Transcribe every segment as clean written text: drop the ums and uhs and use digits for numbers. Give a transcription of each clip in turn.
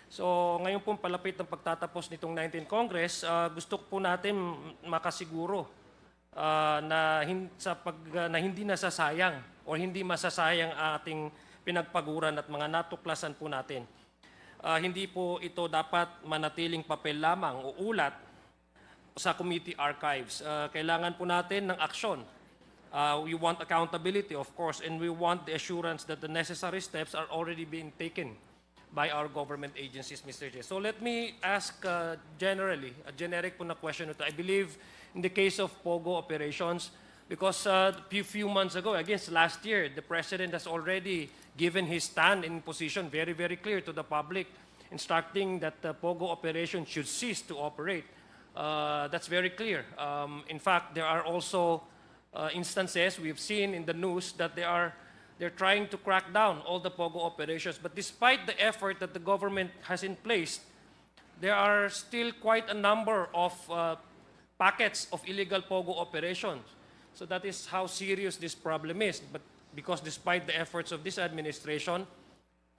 So ngayon pong palapit ng pagtatapos nitong 19th Congress, gusto po natin makasiguro na hindi nasasayang o hindi masasayang ang ating pinagpaguran at mga natuklasan po natin. Hindi po ito dapat manatiling papel lamang o ulat sa committee archives. Kailangan po natin ng aksyon. We want accountability, of course, and we want the assurance that the necessary steps are already being taken by our government agencies, Mr. Chair. So let me ask generally, a generic po na question. I believe in the case of POGO operations, because a few months ago, I guess last year, the President has already given his stand in position very, very clear to the public, instructing that the POGO operation should cease to operate. That's very clear. In fact, there are also instances we've seen in the news that they're trying to crack down all the POGO operations. But despite the effort that the government has in place, there are still quite a number of packets of illegal POGO operations. So that is how serious this problem is. But because despite the efforts of this administration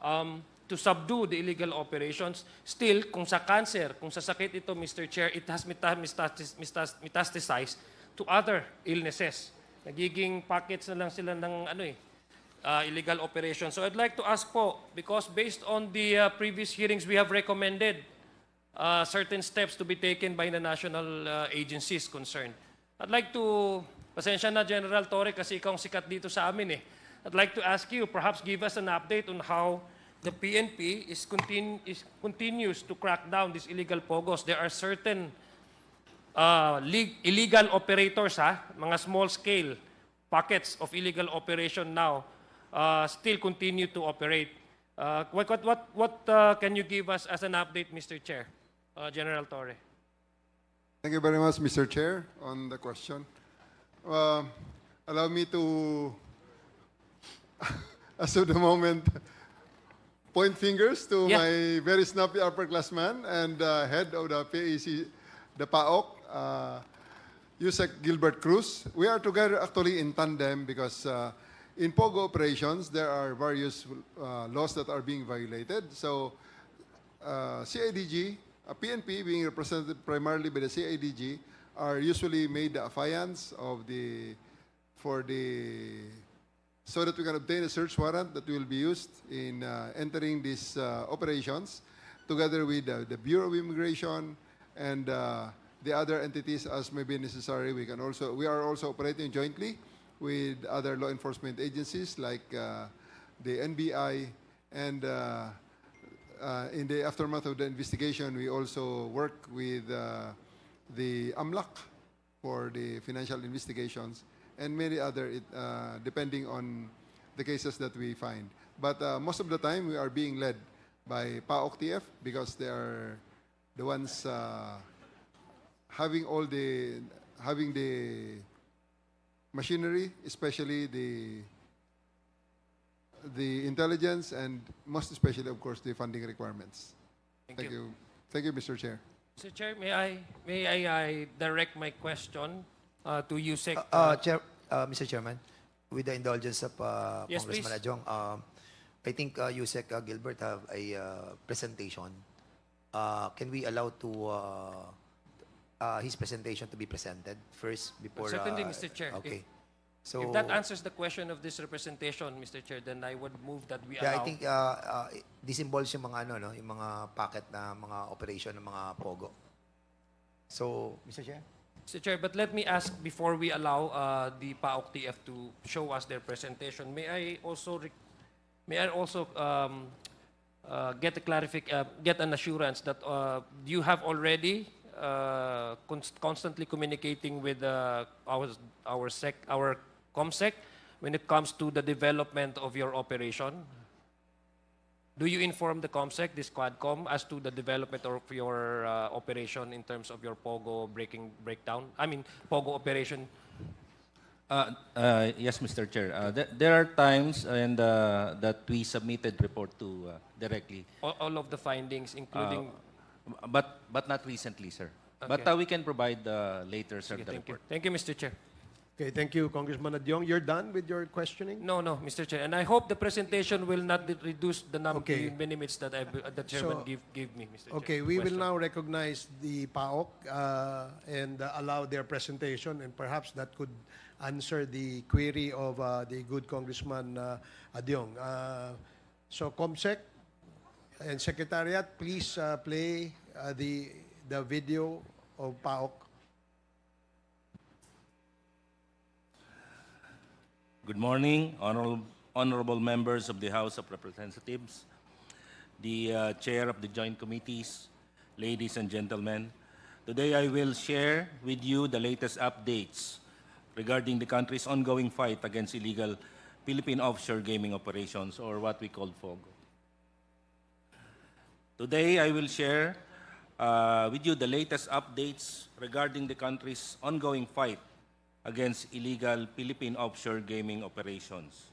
to subdue the illegal operations, still, kung sa cancer, kung sa sakit ito, Mr. Chair, it has metastasized to other illnesses. Nagiging packets na lang sila ng illegal operations. So I'd like to ask po, because based on the previous hearings, we have recommended certain steps to be taken by the national agencies concerned. I'd like to, pasensya na General Torre kasi ikaw ang sikat dito sa amin eh. I'd like to ask you, perhaps give us an update on how the PNP continues to crack down these illegal POGOs. There are certain illegal operators, mga small-scale pockets of illegal operation now still continue to operate. What can you give us as an update, Mr. Chair? General Torre. Thank you very much, Mr. Chair, on the question. Allow me to, as of the moment, point fingers to my very snappy upperclassman and head of the PAC, the PAOCC, Yusek Gilbert Cruz. We are together actually in tandem because in POGO operations, there are various laws that are being violated. So CIDG, PNP being represented primarily by the CIDG, are usually made the affiance of so that we can obtain a search warrant that will be used in entering these operations, together with the Bureau of Immigration and the other entities as may be necessary. We are also operating jointly with other law enforcement agencies like the NBI, and in the aftermath of the investigation, we also work with the AMLAC for the financial investigations and many other, depending on the cases that we find. But most of the time, we are being led by PAOCC-TF because they are the ones having the machinery, especially the intelligence, and most especially, of course, the funding requirements. Thank you. Thank you, Mr. Chair. Mr. Chair, may I direct my question to Yusek? Mr. Chairman, with the indulgence of Yes, Congressman Adjong, I think Yusek Gilbert have a presentation. Can we allow his presentation to be presented first before? Certainly, Mr. Chair. Okay. If that answers the question of this representation, Mr. Chair, then I would move that we allow. I think this involves yung mga yung mga packet na mga operation ng mga POGO. So, Mr. Chair. Mr. Chair, but let me ask before we allow the PAOCC-TF to show us their presentation. May I also get an assurance that you have already constantly communicating with our COMSEC when it comes to the development of your operation? Do you inform the COMSEC, this Quadcom, as to the development of your operation in terms of your POGO breakdown? I mean, POGO operation. Yes, Mr. Chair. There are times that we submitted report to directly. All of the findings, including... But not recently, sir. Okay. But we can provide later, sir, Sige, the thank you. report. Thank you, Mr. Chair. Okay, thank you, Congressman Adyong. You're done with your questioning? No, no, Mr. Chair. And I hope the presentation will not reduce the number Okay. the minutes that the chairman So- give me, Mr. Chair. Okay, for we will question. now recognize the PAOCC and allow their presentation, and perhaps that could answer the query of the good Congressman Adyong. So, COMSEC and Secretariat, please play the video of PAOCC. Good morning, honorable members of the House of Representatives, the chair of the joint committees, ladies and gentlemen. Today I will share with you the latest updates regarding the country's ongoing fight against illegal Philippine Offshore Gaming Operations, or what we call POGO. Today I will share with you the latest updates regarding the country's ongoing fight against illegal Philippine offshore gaming operations.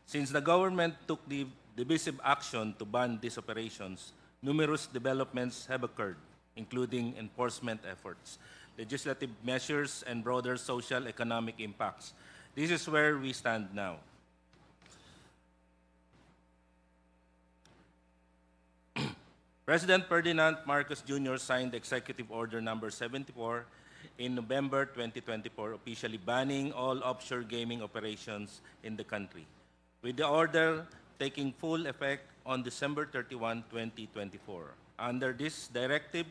Since the government took the divisive action to ban these operations, numerous developments have occurred, including enforcement efforts, legislative measures, and broader social economic impacts. This is where we stand now. President Ferdinand Marcos Jr. signed Executive Order Number 74 in November 2024, officially banning all offshore gaming operations in the country, with the order taking full effect on December 31, 2024. Under this directive,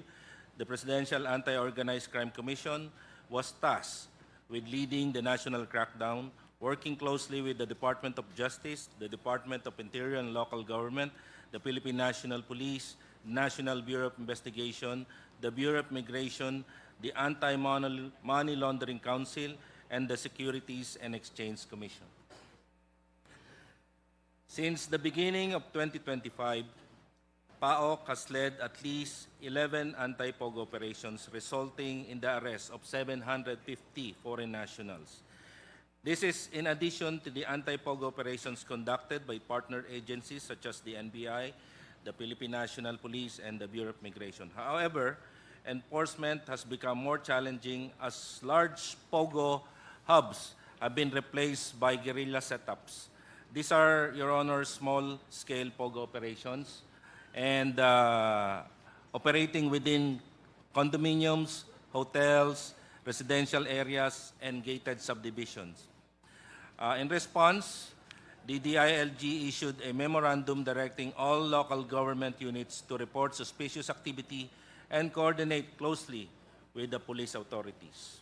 the Presidential Anti-Organized Crime Commission was tasked with leading the national crackdown, working closely with the Department of Justice, the Department of Interior and Local Government, the Philippine National Police, National Bureau of Investigation, the Bureau of Immigration, the Anti-Money Laundering Council, and the Securities and Exchange Commission. Since the beginning of 2025, PAOCC has led at least 11 anti-POGO operations, resulting in the arrest of 750 foreign nationals. This is in addition to the anti-POGO operations conducted by partner agencies such as the NBI, the Philippine National Police, and the Bureau of Immigration. However, enforcement has become more challenging as large POGO hubs have been replaced by guerrilla setups. These are, Your Honor, small-scale POGO operations and operating within condominiums, hotels, residential areas, and gated subdivisions. In response, the DILG issued a memorandum directing all local government units to report suspicious activity and coordinate closely with the police authorities.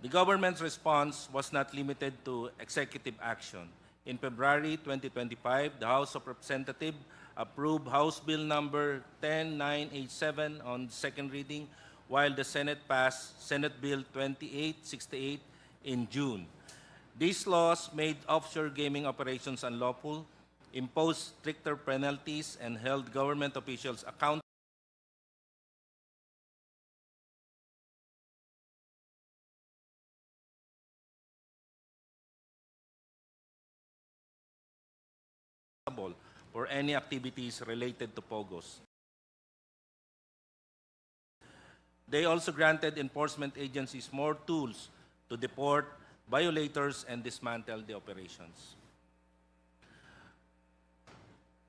The government's response was not limited to executive action. In February 2025, the House of Representatives approved House Bill number 10987 on second reading, while the Senate passed Senate Bill 2868 in June. These laws made offshore gaming operations unlawful, imposed stricter penalties, and held government officials accountable for any activities related to POGOs. They also granted enforcement agencies more tools to deport violators and dismantle the operations.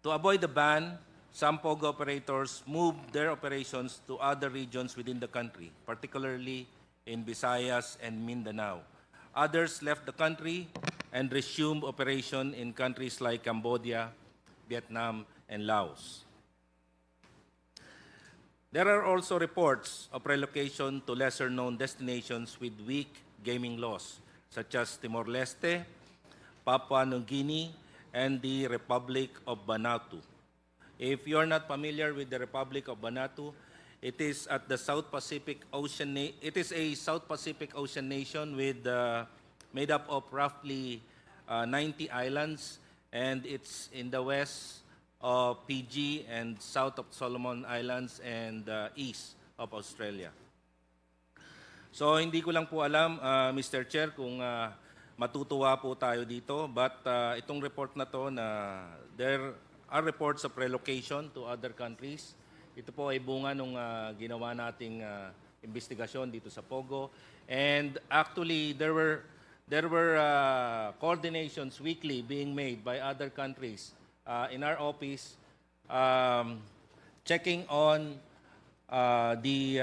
To avoid the ban, some POGO operators moved their operations to other regions within the country, particularly in Visayas and Mindanao. Others left the country and resumed operation in countries like Cambodia, Vietnam, and Laos. There are also reports of relocation to lesser-known destinations with weak gaming laws, such as Timor-Leste, Papua New Guinea, and the Republic of Vanuatu. If you're not familiar with the Republic of Vanuatu, it is at the South Pacific Ocean. It is a South Pacific Ocean nation with made up of roughly 90 islands, and it's in the west of Fiji and south of Solomon Islands and east of Australia. So hindi ko lang po alam, Mr. Chair, kung matutuwa po tayo dito, but itong report na to na there are reports of relocation to other countries. Ito po ay bunga nung ginawa nating investigasyon dito sa POGO. And actually, there were coordinations weekly being made by other countries in our office, checking on the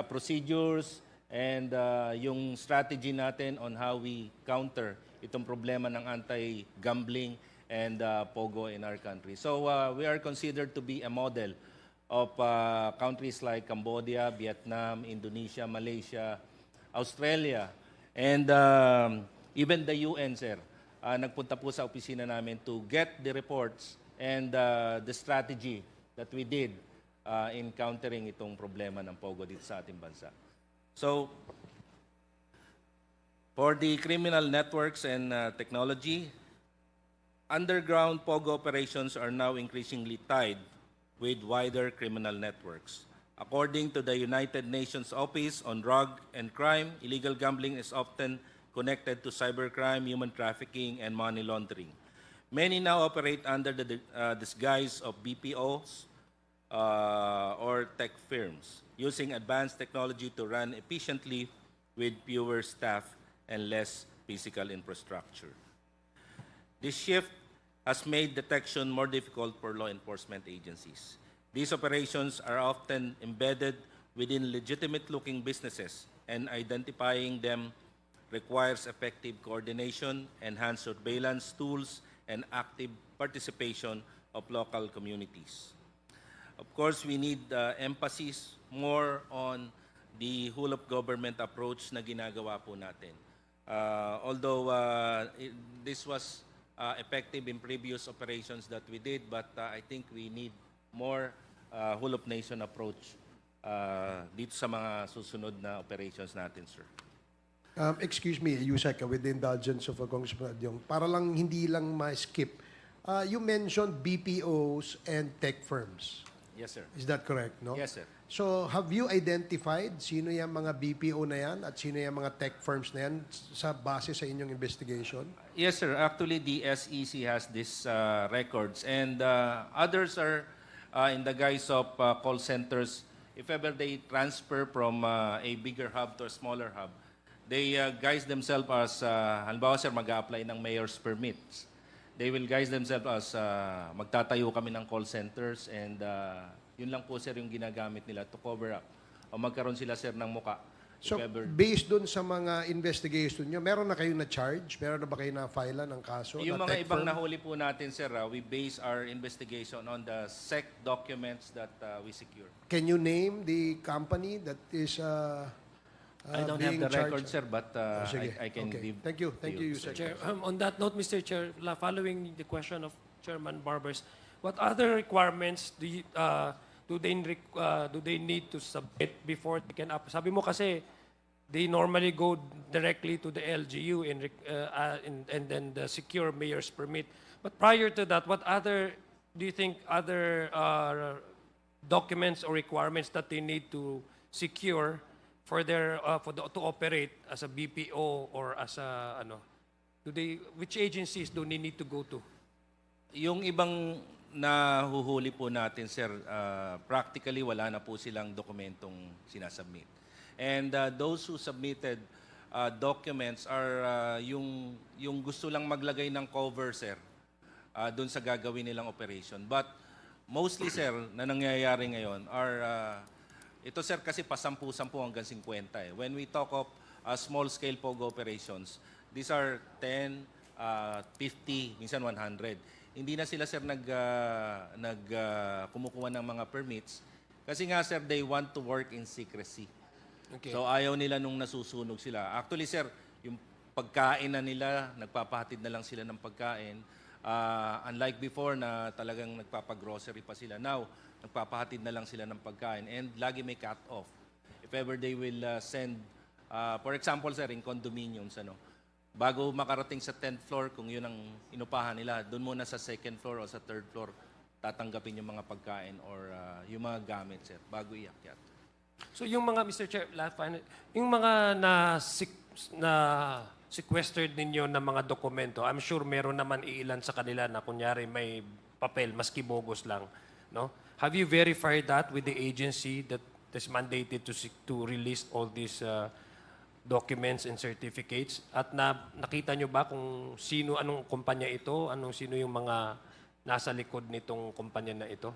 procedures and yung strategy natin on how we counter itong problema ng anti-gambling and POGO in our country. So we are considered to be a model of countries like Cambodia, Vietnam, Indonesia, Malaysia, Australia, and even the UN, sir. Nagpunta po sa opisina namin to get the reports and the strategy that we did in countering itong problema ng POGO dito sa ating bansa. So, for the criminal networks and technology, underground POGO operations are now increasingly tied with wider criminal networks. According to the United Nations Office on Drug and Crime, illegal gambling is often connected to cybercrime, human trafficking, and money laundering. Many now operate under the disguise of BPOs or tech firms, using advanced technology to run efficiently with fewer staff and less physical infrastructure. This shift has made detection more difficult for law enforcement agencies. These operations are often embedded within legitimate-looking businesses, and identifying them requires effective coordination, enhanced surveillance tools, and active participation of local communities. Of course, we need emphasis more on the whole-of-government approach na ginagawa po natin. Although this was effective in previous operations that we did, but I think we need more whole-of-nation approach dito sa mga susunod na operations natin, sir. Excuse me, Yusek, with the indulgence of Congressman Adyong, para lang hindi lang ma-skip, you mentioned BPOs and tech firms. Yes, sir. Is that correct, no? Yes, sir. So, have you identified sino yung mga BPO na yan at sino yung mga tech firms na yan sa base sa inyong investigation? Yes, sir. Actually, the SEC has these records, and others are in the guise of call centers. If ever they transfer from a bigger hub to a smaller hub, they guise themselves as, halimbawa, sir, mag-a-apply ng mayor's permits. They will guise themselves as magtatayo kami ng call centers, and yun lang po, sir, yung ginagamit nila to cover up. O magkaroon sila, sir, ng muka. So, based dun sa mga investigation nyo, meron na kayong na-charge? Meron na ba kayo na-file ng kaso? Yung na mga tech ibang firm? nahuli po natin, sir, we base our investigation on the SEC documents that we secure. Can you name the company that is I don't have being the record, charged? sir, but Sige. I can Okay. give. Thank you. Thank to you, sir. Yusek. Chair, on that note, Mr. Chair, following the question of Chairman Barbers, what other requirements do they need to submit before they can up? Sabi mo kasi they normally go directly to the LGU and then the secure mayor's permit. But prior to that, what other do you think other documents or requirements that they need to secure for to operate as a BPO or as a which agencies do they need to go to? Yung ibang nahuhuli po natin, sir, practically wala na po silang dokumentong sinasubmit. And those who submitted documents are yung gusto lang maglagay ng cover, sir, doon sa gagawin nilang operation. But mostly, sir, na nangyayari ngayon are, ito, sir, kasi pa 10 hanggang 50 eh. When we talk of small-scale POGO operations, these are 10, 50, minsan 100. Hindi na sila, sir, kumukuha ng mga permits. Kasi nga, sir, they want to work in secrecy. Okay. So ayaw nila nung nasusunog sila. Actually, sir, yung pagkain na nila, nagpapahatid na lang sila ng pagkain. Unlike before na talagang nagpapagrocery pa sila. Now, nagpapahatid na lang sila ng pagkain. And lagi may cut-off. If ever they will send, for example, sir, in condominiums, bago makarating sa 10th floor, kung yun ang inupahan nila, doon muna sa 2nd floor o sa 3rd floor, tatanggapin yung mga pagkain or yung mga gamit, sir, bago iakyat. So yung mga, Mr. Chair, yung mga sequestered ninyo na mga dokumento, I'm sure meron naman iilan sa kanila na kunyari may papel, maski bogus lang, no? Have you verified that with the agency that is mandated to release all these documents and certificates. At nakita nyo ba kung anong kumpanya ito, sino yung mga nasa likod nitong kumpanya na ito?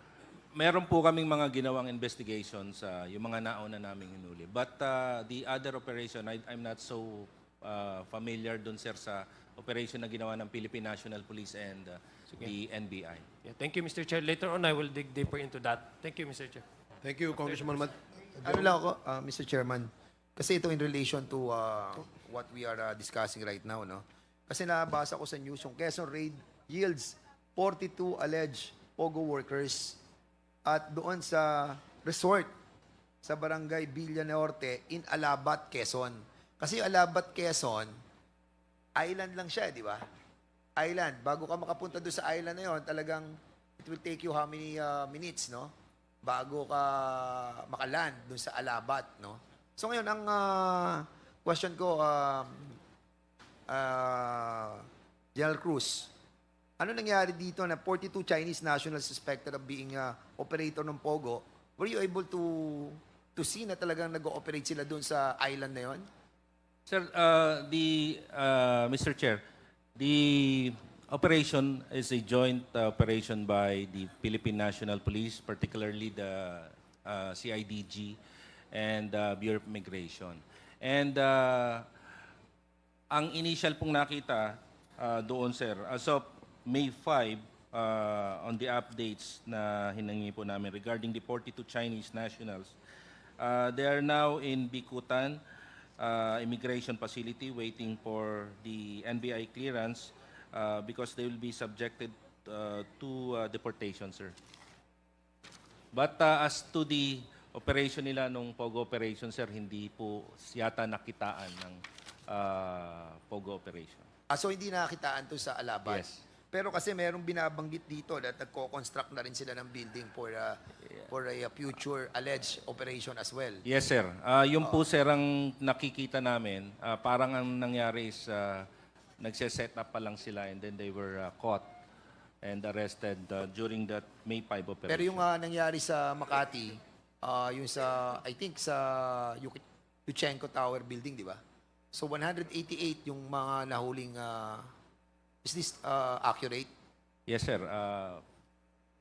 Meron po kaming mga ginawang investigations, yung mga nauna naming hinuli. But the other operation, I'm not so familiar dun, sir, sa operation na ginawa ng Philippine National Police and the NBI. Yeah, thank you, Mr. Chair. Later on, I will dig deeper into that. Thank you, Mr. Chair. Thank you, Congressman Ano lang ako, Mr. Chairman, kasi ito in relation to what we are discussing right now, no? Kasi nabasa ko sa news, yung Quezon raid yields 42 alleged POGO workers at doon sa resort sa barangay Villa Norte in Alabat, Quezon. Kasi yung Alabat, Quezon, island lang siya, di ba? Island. Bago ka makapunta doon sa island na yun, talagang it will take you how many minutes, no? Bago ka makaland doon sa Alabat, no? So ngayon, ang question ko, General Cruz, ano nangyari dito na 42 Chinese nationals suspected of being operator ng POGO? Were you able to see na talagang nag-ooperate sila doon sa island na yon? Sir, Mr. Chair, the operation is a joint operation by the Philippine National Police, particularly the CIDG and Bureau of Immigration. And ang initial pong nakita doon, sir, as of May 5, on the updates na hinangi po namin regarding the 42 Chinese nationals, they are now in Bikutan immigration facility waiting for the NBI clearance because they will be subjected to deportation, sir. But as to the operation nila nung POGO operation, sir, hindi po yata nakitaan ng POGO operation. So hindi nakakitaan to sa Alabat? Yes. Pero kasi merong binabanggit dito na nagko-construct na rin sila ng building for a future alleged operation as well. Yes, sir. Yung po, sir, ang nakikita namin, parang ang nangyari is nagse-set up pa lang sila and then they were caught and arrested during that May 5 operation. Pero yung nangyari sa Makati, yung sa, I think sa Yuchenko Tower building, di ba? So 188 yung mga nahuling, is this accurate? Yes, sir.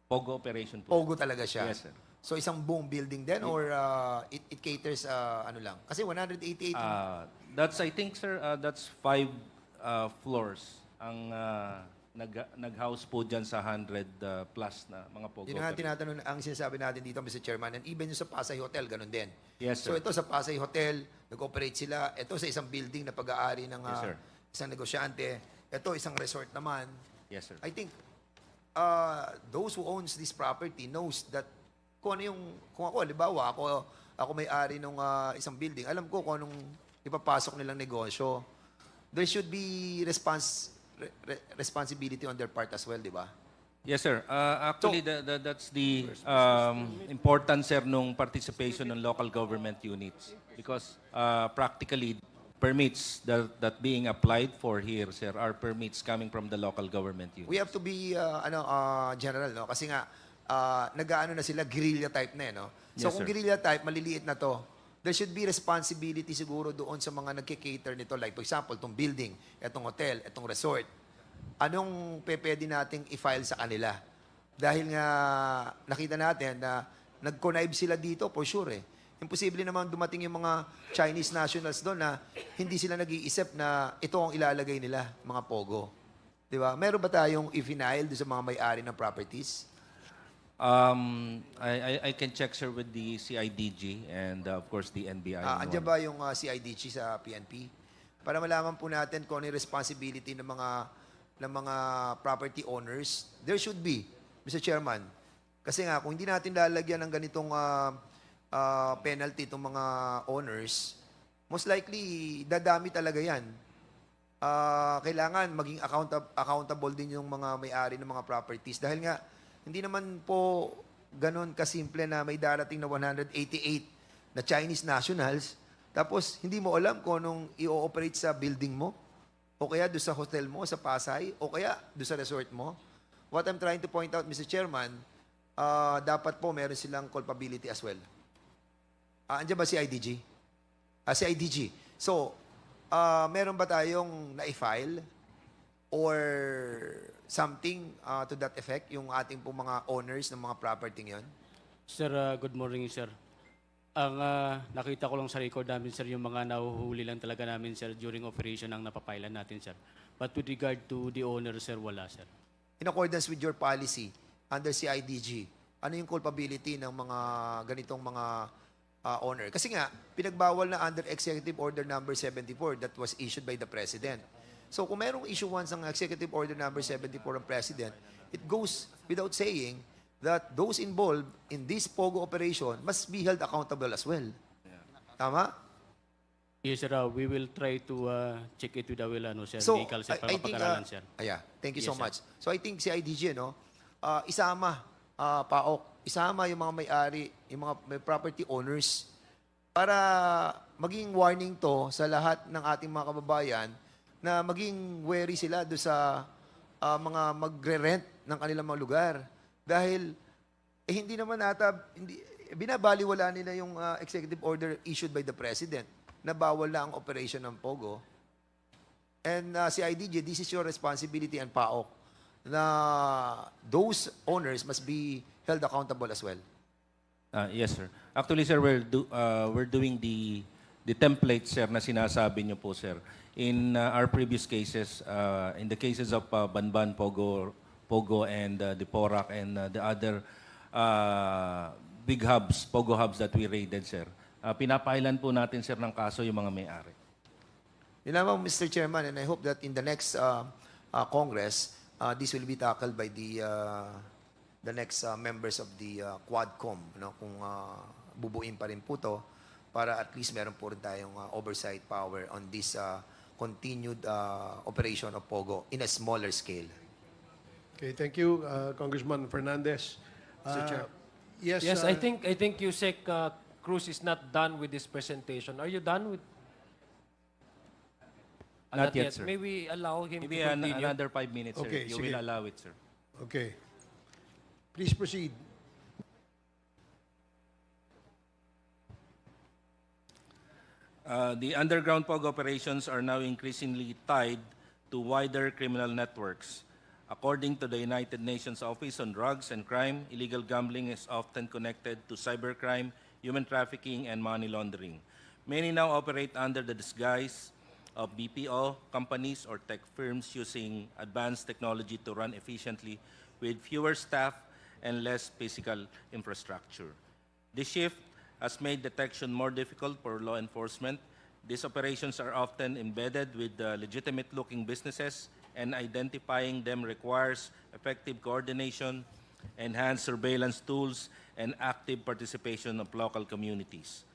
POGO operation po. POGO talaga siya? Yes, sir. So isang buong building din or it caters ano lang? Kasi 188 That's, I think, sir, that's 5 floors ang nag-house po dyan sa 100 plus na mga POGO yun nga operation. tinatanong, ang sinasabi natin dito, Mr. Chairman, and even yung sa Pasay Hotel, ganun din. Yes, So sir. ito sa Pasay Hotel, nag-operate sila. Ito sa isang building na pag-aari ng Yes, sir. isang negosyante. Ito isang resort naman. Yes, sir. I think those who owns this property knows that kung ano yung, kung ako, halimbawa, ako may-ari ng isang building, alam ko kung anong ipapasok nilang negosyo. There should be responsibility on their part as well, di ba? Yes, sir. Actually, that's the importance, sir, nung participation ng local government units. Because practically, permits that being applied for here, sir, are permits coming from the local government units. We have to be, general, no? Kasi nga, nag-ano na sila, guerrilla type na, no? So Yes, kung sir. guerrilla type, maliliit na to, there should be responsibility siguro doon sa mga nagkikater nito. Like, for example, itong building, itong hotel, itong resort. Anong pwede nating i-file sa kanila? Dahil nga, nakita natin na nag-connive sila dito, for sure, eh. Imposible naman dumating yung mga Chinese nationals doon na hindi sila nag-iisip na ito ang ilalagay nila, mga POGO. Di ba? Meron ba tayong i-file doon sa mga may-ari ng properties? I can check, sir, with the CIDG and, of course, the NBI. Andiyan ba yung CIDG sa PNP? Para malaman po natin kung ano yung responsibility ng mga property owners. There should be, Mr. Chairman. Kasi nga, kung hindi natin lalagyan ng ganitong penalty itong mga owners, most likely, dadami talaga yan. Kailangan maging accountable din yung mga may-ari ng mga properties. Dahil nga, hindi naman po ganun kasimple na may darating na 188 na Chinese nationals, tapos hindi mo alam kung anong i-ooperate sa building mo, o kaya doon sa hotel mo, sa Pasay, o kaya doon sa resort mo. What I'm trying to point out, Mr. Chairman, dapat po meron silang culpability as well. Andiyan ba si IDG? Si IDG. So, meron ba tayong na-file or something to that effect, yung ating pong mga owners ng mga property yon? Sir, good morning, sir. Ang nakita ko lang sa record namin, sir, yung mga nahuhuli lang talaga namin, sir, during operation ang napapailan natin, sir. But with regard to the owner, sir, wala, sir. In accordance with your policy under CIDG, ano yung culpability ng mga ganitong mga owner? Kasi nga, pinagbawal na under Executive Order number 74 that was issued by the President. So kung mayroong issuance ng Executive Order number 74 ng President, it goes without saying that those involved in this POGO operation must be held accountable as well. Tama? Yes, sir, we will try to check it with our sir, So, legal, sir, para I think, mapag-aralan, sir. thank you Yes, so sir. much. So I think si IDG, isama, PAOCC, isama yung mga may-ari, yung mga may property owners para maging warning to sa lahat ng ating mga kababayan na maging wary sila do sa mga magre-rent ng kanilang mga lugar. Dahil hindi naman binabaliwala nila yung executive order issued by the President na bawal na ang operation ng POGO. And si IDG, this is your responsibility and PAOCC na those owners must be held accountable as well. Yes, sir. Actually, sir, we're doing the template, sir, na sinasabi niyo po, sir. In our previous cases, in the cases of Banban, POGO, and the PORAC, and the other big hubs, POGO hubs that we raided, sir, pinapailan po natin, sir, ng kaso yung mga may-ari. Yun lamang, Mr. Chairman, and I hope that in the next Congress, this will be tackled by the next members of the Quadcom, kung bubuin pa rin po to, para at least meron po rin tayong oversight power on this continued operation of POGO in a smaller scale. Okay, thank you, Congressman Fernandez. Mr. Chair. Yes, Yes, I think Yusek Cruz is not done with this presentation. Are you done with? Not yet, sir. May we allow him Maybe to continue? another 5 minutes, sir. Okay, You sige. will allow it, sir. Okay. Please proceed. The underground POG operations are now increasingly tied to wider criminal networks. According to the United Nations Office on Drugs and Crime, illegal gambling is often connected to cybercrime, human trafficking, and money laundering. Many now operate under the disguise of BPO companies or tech firms using advanced technology to run efficiently with fewer staff and less physical infrastructure. This shift has made detection more difficult for law enforcement. These operations are often embedded with legitimate-looking businesses, and identifying them requires effective coordination, enhanced surveillance tools, and active participation of local communities.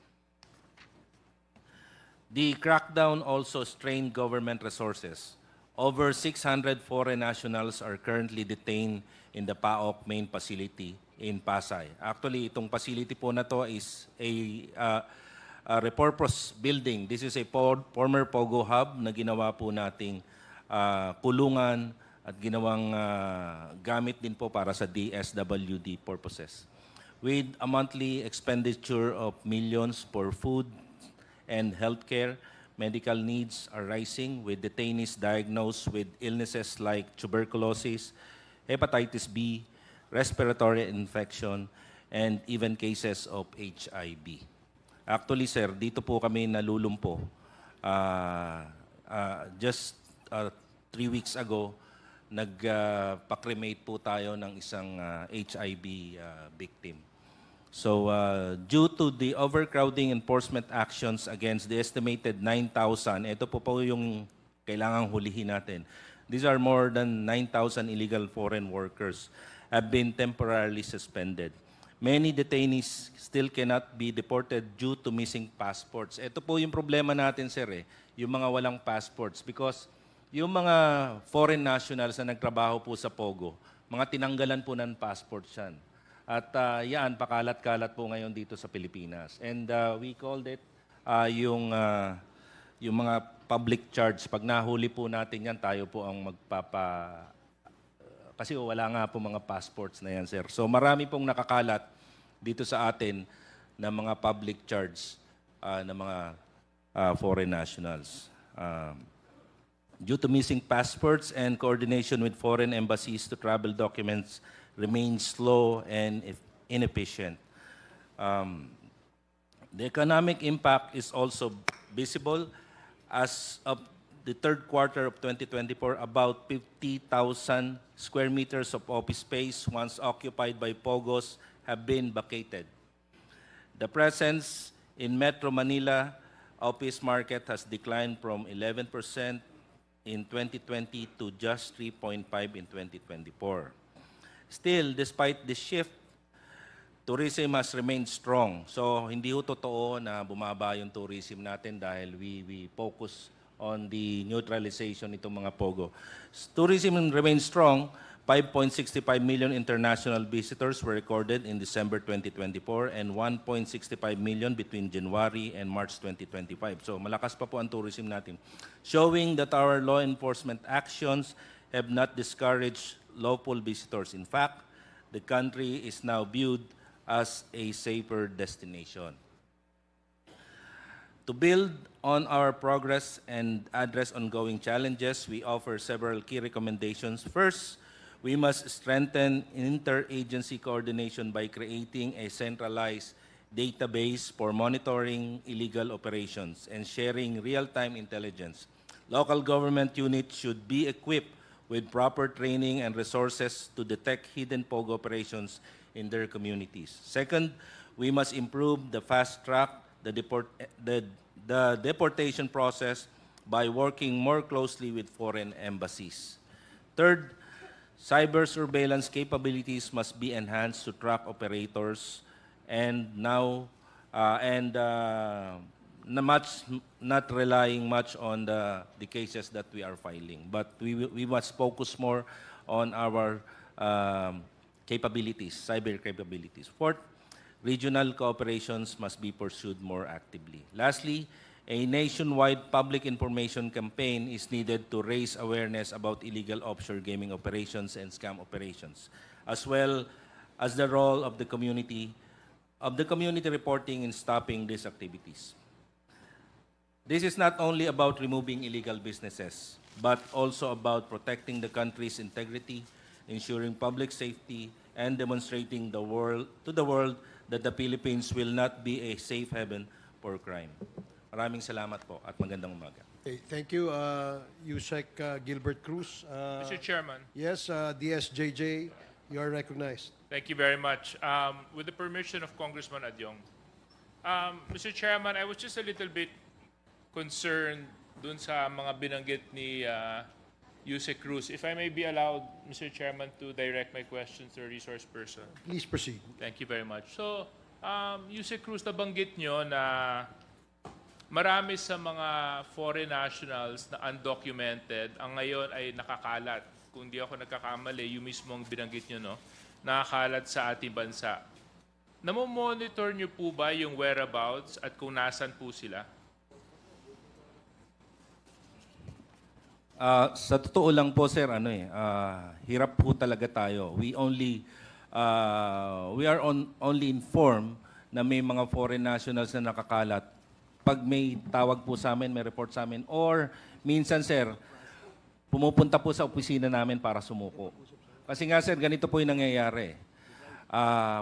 The crackdown also strained government resources. Over 600 foreign nationals are currently detained in the PAOCC main facility in Pasay. Actually, itong facility po na to is a repurpose building. This is a former POGO hub na ginawa po nating kulungan at ginawang gamit din po para sa DSWD purposes. With a monthly expenditure of millions for food and healthcare, medical needs are rising with detainees diagnosed with illnesses like tuberculosis, hepatitis B, respiratory infection, and even cases of HIV. Actually, sir, dito po kami nalulumpo. Just 3 weeks ago, nagpa-cremate po tayo ng isang HIV victim. So, due to the overcrowding enforcement actions against the estimated 9,000, ito po yung kailangang hulihin natin. These are more than 9,000 illegal foreign workers have been temporarily suspended. Many detainees still cannot be deported due to missing passports. Ito po yung problema natin, sir, yung mga walang passports. Because yung mga foreign nationals na nagtrabaho po sa POGO, mga tinanggalan po ng passports yan. At yan, pakalat-kalat po ngayon dito sa Pilipinas. And we called it yung mga public charge. Pag nahuli po natin yan, tayo po ang kasi wala nga po mga passports na yan, sir. So marami pong nakakalat dito sa atin ng mga public charge ng mga foreign nationals. Due to missing passports and coordination with foreign embassies to travel documents remain slow and inefficient. The economic impact is also visible. As of the third quarter of 2024, about 50,000 square meters of office space once occupied by POGOs have been vacated. The presence in Metro Manila office market has declined from 11% in 2020 to just 3.5% in 2024. Still, despite this shift, tourism has remained strong. So, hindi ho totoo na bumaba yung tourism natin dahil we focus on the neutralization itong mga POGO. Tourism remains strong. 5.65 million international visitors were recorded in December 2024 and 1.65 million between January and March 2025. So malakas pa po ang tourism natin, showing that our law enforcement actions have not discouraged lawful visitors. In fact, the country is now viewed as a safer destination. To build on our progress and address ongoing challenges, we offer several key recommendations. First, we must strengthen interagency coordination by creating a centralized database for monitoring illegal operations and sharing real-time intelligence. Local government units should be equipped with proper training and resources to detect hidden POGO operations in their communities. Second, we must improve the fast-track the deportation process by working more closely with foreign embassies. Third, cyber surveillance capabilities must be enhanced to track operators and not relying much on the cases that we are filing. But we must focus more on our capabilities, cyber capabilities. Fourth, regional cooperations must be pursued more actively. Lastly, a nationwide public information campaign is needed to raise awareness about illegal offshore gaming operations and scam operations, as well as the role of the community reporting in stopping these activities. This is not only about removing illegal businesses, but also about protecting the country's integrity, ensuring public safety, and demonstrating to the world that the Philippines will not be a safe haven for crime. Maraming salamat po at magandang umaga. Okay, thank you, USEC Gilbert Cruz. Mr. Chairman, Yes, DSJJ, you are recognized. thank you very much. With the permission of Congressman Adyong, Mr. Chairman, I was just a little bit concerned dun sa mga binanggit ni USEC Cruz. If I may be allowed, Mr. Chairman, to direct my questions to a resource person. Please proceed. Thank you very much. So, USEC Cruz, nabanggit nyo na marami sa mga foreign nationals na undocumented ang ngayon ay nakakalat. Kung di ako nagkakamali, yung mismo ang binanggit nyo, no? Nakakalat sa ating bansa. Namomonitor nyo po ba yung whereabouts at kung nasan po sila? Sa totoo lang po, sir, hirap po talaga tayo. We are only informed na may mga foreign nationals na nakakalat pag may tawag po sa amin, may report sa amin, or minsan, sir, pumupunta po sa opisina namin para sumuko. Kasi nga, sir, ganito po yung nangyayari.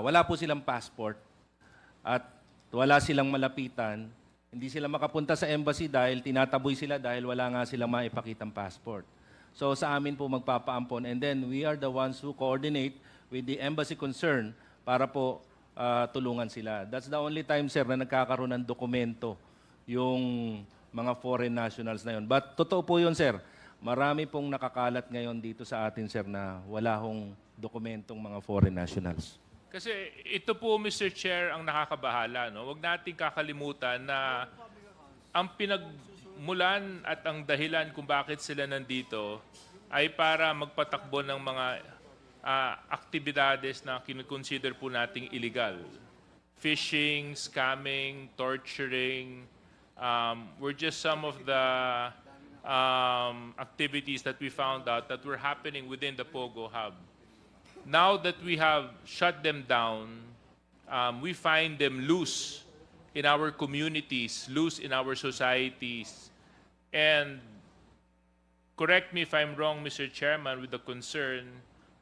Wala po silang passport at wala silang malapitan. Hindi sila makapunta sa embassy dahil tinataboy sila dahil wala nga silang maipakitang passport. So sa amin po magpapaampon, and then we are the ones who coordinate with the embassy concerned para po tulungan sila. That's the only time, sir, na nagkakaroon ng dokumento yung mga foreign nationals na yun. But totoo po yun, sir. Marami pong nakakalat ngayon dito sa atin, sir, na wala hong dokumentong mga foreign nationals. Kasi ito po, Mr. Chair, ang nakakabahala. No? Huwag natin kakalimutan na ang pinagmulan at ang dahilan kung bakit sila nandito ay para magpatakbo ng mga aktibidades na kinukonsider po nating illegal. Fishing, scamming, torturing, were just some of the activities that we found out that were happening within the POGO hub. Now that we have shut them down, we find them loose in our communities, loose in our societies. And correct me if I'm wrong, Mr. Chairman, with the concern,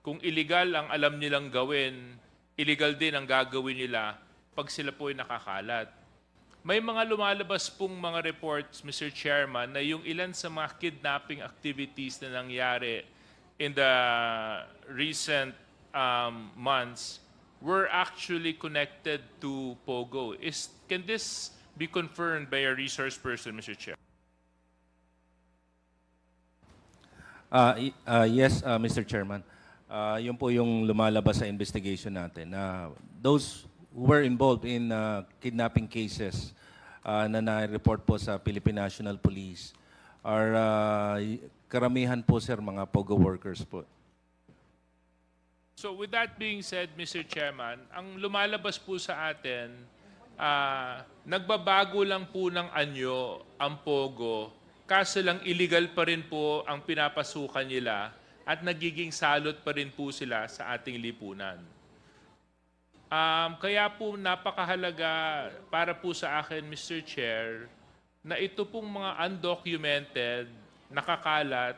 kung illegal ang alam nilang gawin, illegal din ang gagawin nila pag sila po ay nakakalat. May mga lumalabas pong mga reports, Mr. Chairman, na yung ilan sa mga kidnapping activities na nangyari in the recent months were actually connected to POGO. Can this be confirmed by a resource person, Mr. Chair? Yes, Mr. Chairman. Yun po yung lumalabas sa investigation natin. Those who were involved in kidnapping cases na na-report po sa Philippine National Police are karamihan po, sir, mga POGO workers po. So with that being said, Mr. Chairman, ang lumalabas po sa atin, nagbabago lang po ng anyo ang POGO, kaso lang illegal pa rin po ang pinapasukan nila at nagiging salot pa rin po sila sa ating lipunan. Kaya po napakahalaga para po sa akin, Mr. Chair, na ito pong mga undocumented, nakakalat,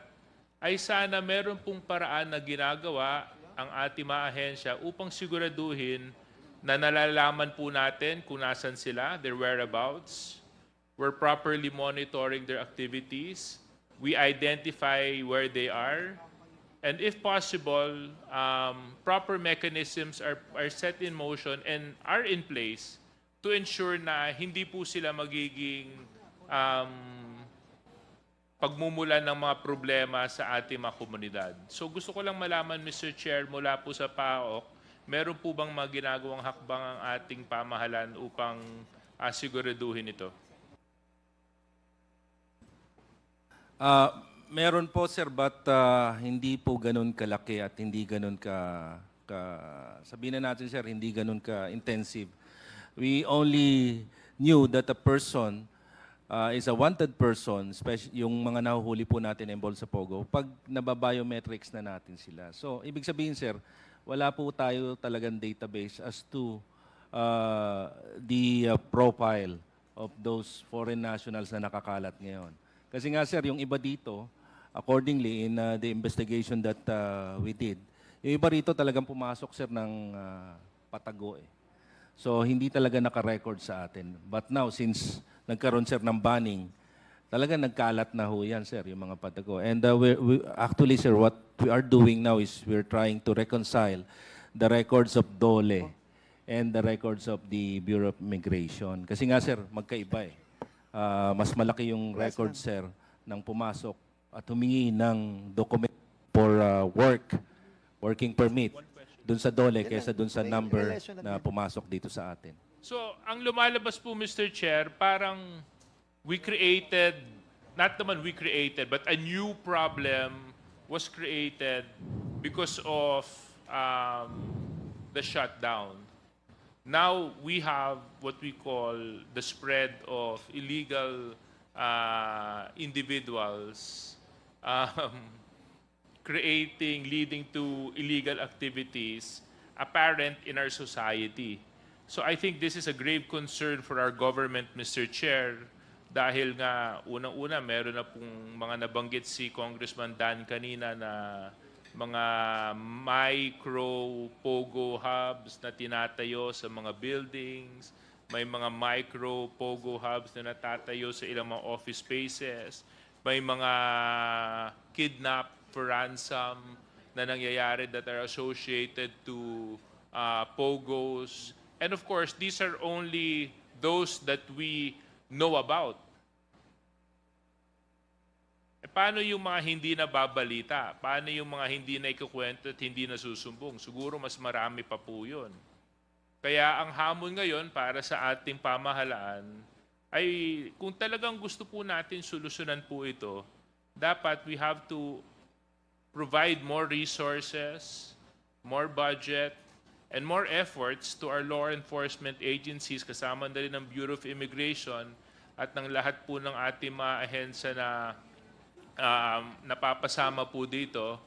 ay sana meron pong paraan na ginagawa ang ating mga ahensya upang siguraduhin na nalalaman po natin kung nasan sila, their whereabouts. We're properly monitoring their activities. We identify where they are. And if possible, proper mechanisms are set in motion and are in place to ensure na hindi po sila magiging pagmumulan ng mga problema sa ating mga komunidad. So gusto ko lang malaman, Mr. Chair, mula po sa PAOCC, meron po bang mga ginagawang hakbang ang ating pamahalaan upang siguraduhin ito? Meron po, sir, but hindi po ganun kalaki at hindi ganun sabihin na natin, sir, hindi ganun ka-intensive. We only knew that a person is a wanted person, especially yung mga nahuhuli po natin involved sa POGO, pag nababiometrics na natin sila. So, ibig sabihin, sir, wala po tayo talagang database as to the profile of those foreign nationals na nakakalat ngayon. Kasi nga, sir, yung iba dito, accordingly, in the investigation that we did, yung iba rito talagang pumasok, sir, ng patago eh. So, hindi talaga naka-record sa atin. But now, since nagkaroon, sir, ng banning, talagang nagkalat na ho yan, sir, yung mga patago. And actually, sir, what we are doing now is we're trying to reconcile the records of DOLE and the records of the Bureau of Immigration. Kasi nga, sir, magkaiba eh. Mas malaki yung record, sir, ng pumasok at humingi ng document for working permit dun sa DOLE kaysa dun sa number na pumasok dito sa atin. So, ang lumalabas po, Mr. Chair, parang we created, not naman we created, but a new problem was created because of the shutdown. Now, we have what we call the spread of illegal individuals leading to illegal activities apparent in our society. So I think this is a grave concern for our government, Mr. Chair, dahil nga unang-una meron na pong mga nabanggit si Congressman Dan kanina na mga micro POGO hubs na tinatayo sa mga buildings, may mga micro POGO hubs na natatayo sa ilang mga office spaces, may mga kidnap for ransom na nangyayari that are associated to POGOs. And of course, these are only those that we know about. Paano yung mga hindi nababalita? Paano yung mga hindi na ikukwento at hindi nasusumbong? Siguro mas marami pa po yun. Kaya ang hamon ngayon para sa ating pamahalaan ay kung talagang gusto po natin solusyonan po ito, dapat we have to provide more resources, more budget, and more efforts to our law enforcement agencies, kasama na rin ng Bureau of Immigration at ng lahat po ng ating mga ahensya na napapasama po dito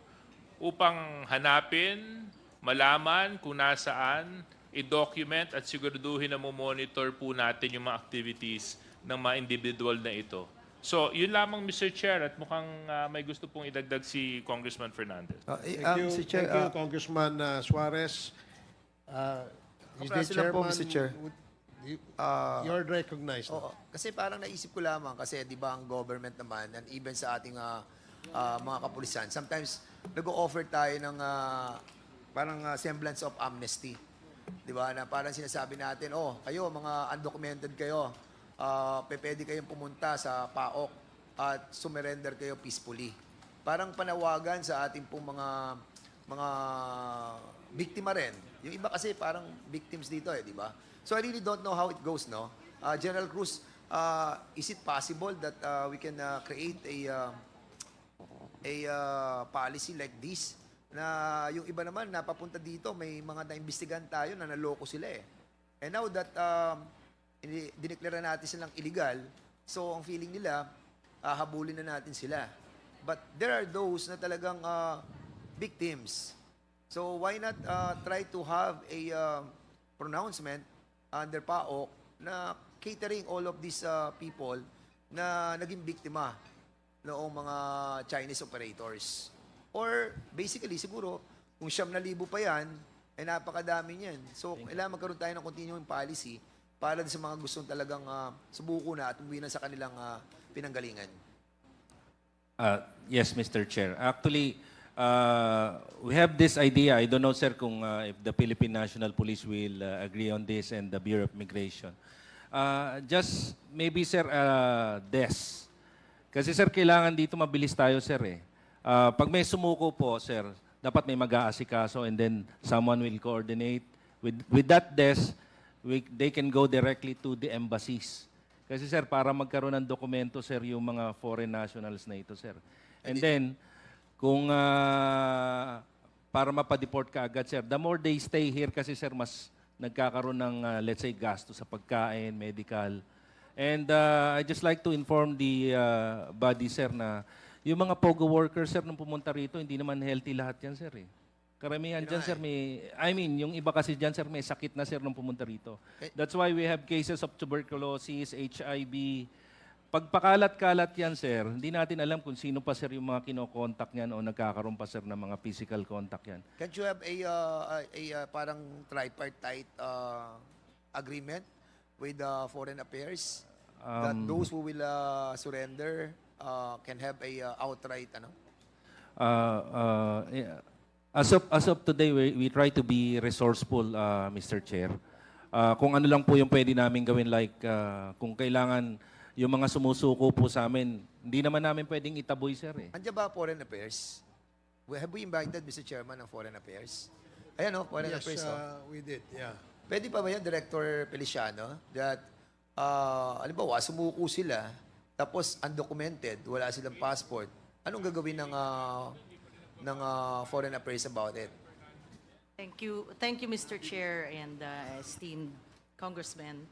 upang hanapin, malaman kung nasaan i-document at siguraduhin na monitor po natin yung mga activities ng mga individual na ito. So, yun lamang, Mr. Chair, at mukhang may gusto pong idagdag si Congressman Fernandez. Mr. Chair, Thank you, Congressman Suarez. Is the Kapraso lang po, chairman, Mr. Chair. You're recognized. Oo. Kasi parang naisip ko lamang, kasi di ba ang government naman, and even sa ating mga kapulisan, sometimes nag-o-offer tayo ng parang semblance of amnesty. Di ba? Na parang sinasabi natin, kayo, mga undocumented kayo, pwede kayong pumunta sa PAOCC at sumerender kayo peacefully. Parang panawagan sa ating pong mga biktima rin. Yung iba kasi parang victims dito di ba? So I really don't know how it goes, no? General Cruz, is it possible that we can create a policy like this na yung iba naman napapunta dito, may mga naimbestigahan tayo na naloko sila And now that dineklara natin silang illegal, so ang feeling nila, habulin na natin sila. But there are those na talagang victims. So why not try to have a pronouncement under PAOCC na catering all of these people na naging biktima noong mga Chinese operators. Or basically, siguro, kung 9,000 pa yan, napakadami niyan. So, kailangan magkaroon tayo ng continuing policy para sa mga gustong talagang subuko na at umuwi na sa kanilang pinanggalingan. Yes, Mr. Chair. Actually, we have this idea. I don't know, sir, kung if the Philippine National Police will agree on this and the Bureau of Immigration. Just maybe, sir, DES. Kasi, sir, kailangan dito mabilis tayo, sir, Pag may sumuko po, sir, dapat may mag-aasikaso and then someone will coordinate. With that DES, they can go directly to the embassies. Kasi, sir, para magkaroon ng dokumento, sir, yung mga foreign nationals na ito, sir. And then, kung para mapadeport ka agad, sir, the more they stay here kasi, sir, mas nagkakaroon ng, let's say, gasto sa pagkain, medical. And I just like to inform the body, sir, na yung mga POGO workers, sir, nung pumunta rito, hindi naman healthy lahat yan, sir, Karamihan dyan, sir, yung iba kasi dyan, sir, may sakit na, sir, nung pumunta rito. That's why we have cases of tuberculosis, HIV. Pagpakalat-kalat yan, sir, hindi natin alam kung sino pa, sir, yung mga kinokontak yan o nagkakaroon pa, sir, ng mga physical contact yan. Can't you have a parang tripartite agreement with Foreign Affairs that those who will surrender can have a outright Yeah. As of today, we try to be resourceful, Mr. Chair. Kung ano lang po yung pwede namin gawin, like kung kailangan yung mga sumusuko po sa amin, hindi naman namin pwedeng itaboy, sir. Andiyan ba Foreign Affairs? Have we invited Mr. Chairman ng Foreign Affairs? Ayan Foreign Affairs. We did, yeah. Pwede pa ba yan, Director Feliciano, that, alimbawa, sumuko sila, tapos undocumented, wala silang passport, anong gagawin ng Foreign Affairs about it? Thank you, Mr. Chair and esteemed Congressman.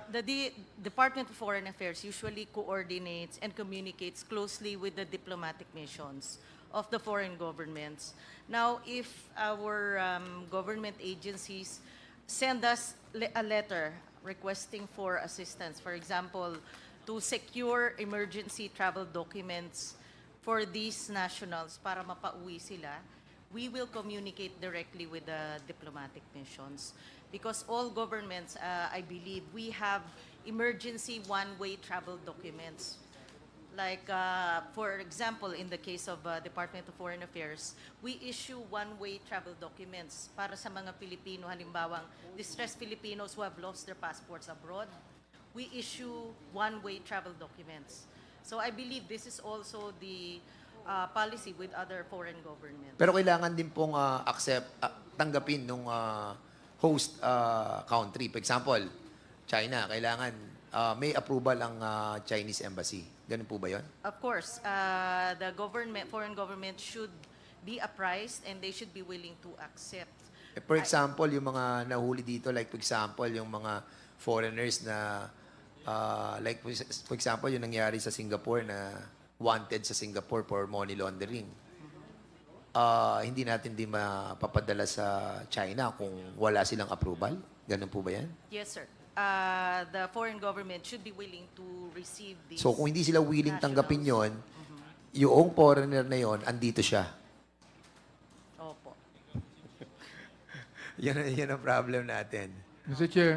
The Department of Foreign Affairs usually coordinates and communicates closely with the diplomatic missions of the foreign governments. Now, if our government agencies send us a letter requesting for assistance, for example, to secure emergency travel documents for these nationals para mapauwi sila, we will communicate directly with the diplomatic missions. Because all governments, I believe, we have emergency one-way travel documents. Like, for example, in the case of Department of Foreign Affairs, we issue one-way travel documents para sa mga Pilipino, halimbawang distressed Filipinos who have lost their passports abroad. We issue one-way travel documents. So I believe this is also the policy with other foreign governments. Pero kailangan din pong tanggapin ng host country. For example, China, kailangan may approval ang Chinese embassy. Ganun po ba yun? Of course, the foreign government should be apprised and they should be willing to accept. For example, yung mga nahuli dito, like for example, yung mga foreigners na like for example, yung nangyari sa Singapore na wanted sa Singapore for money laundering. hindi natin di mapapadala sa China kung wala silang approval? Ganun po ba yan? Yes, sir. The foreign government should be willing to receive these. So kung hindi sila willing tanggapin nationals. yon, yung foreigner na yon, andito siya. Opo. Yan ang problem natin. Mr. Chair.